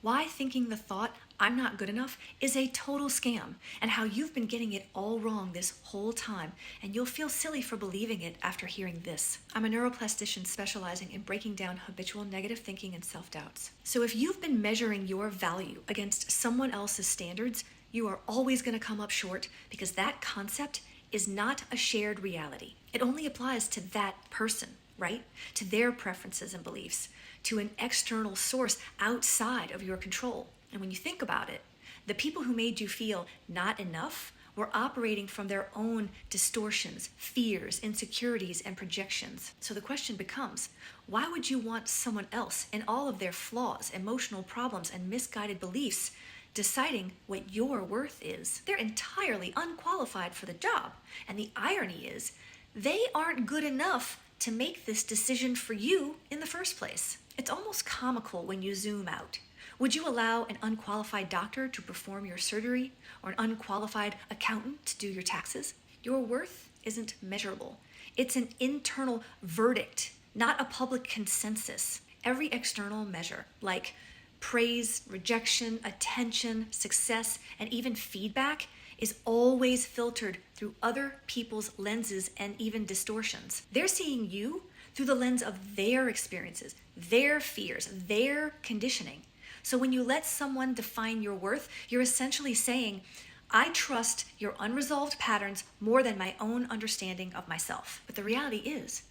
why thinking the thought, "I'm not good enough," is a total scam, and how you've been getting it all wrong this whole time, and you'll feel silly for believing it after hearing this. I'm a neuroplastician specializing in breaking down habitual negative thinking and self-doubts. So if you've been measuring your value against someone else's standards, you are always going to come up short, because that concept is not a shared reality. It only applies to that person, right? To their preferences and beliefs, to an external source outside of your control. And when you think about it, the people who made you feel not enough were operating from their own distortions, fears, insecurities, and projections. So the question becomes, why would you want someone else and all of their flaws, emotional problems, and misguided beliefs deciding what your worth is? They're entirely unqualified for the job. And the irony is, they aren't good enough to make this decision for you in the first place. It's almost comical when you zoom out. Would you allow an unqualified doctor to perform your surgery, or an unqualified accountant to do your taxes? Your worth isn't measurable. It's an internal verdict, not a public consensus. Every external measure, like praise, rejection, attention, success, and even feedback, is always filtered through other people's lenses and even distortions. They're seeing you through the lens of their experiences, their fears, their conditioning. So when you let someone define your worth, you're essentially saying, "I trust your unresolved patterns more than my own understanding of myself." But the reality is,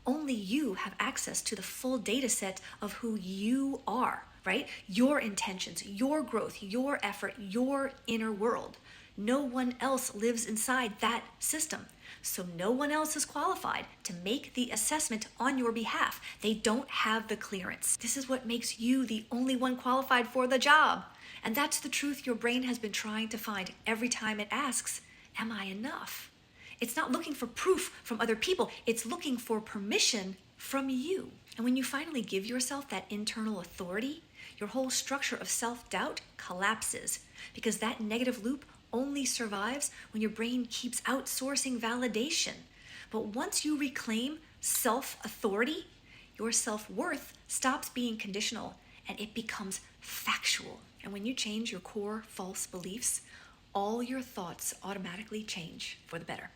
only you have access to the full data set of who you are, right? Your intentions, your growth, your effort, your inner world. No one else lives inside that system. So no one else is qualified to make the assessment on your behalf. They don't have the clearance. This is what makes you the only one qualified for the job. And that's the truth your brain has been trying to find every time it asks, "Am I enough?" It's not looking for proof from other people. It's looking for permission from you. And when you finally give yourself that internal authority, your whole structure of self-doubt collapses, because that negative loop only survives when your brain keeps outsourcing validation. But once you reclaim self-authority, your self-worth stops being conditional and it becomes factual. And when you change your core false beliefs, all your thoughts automatically change for the better.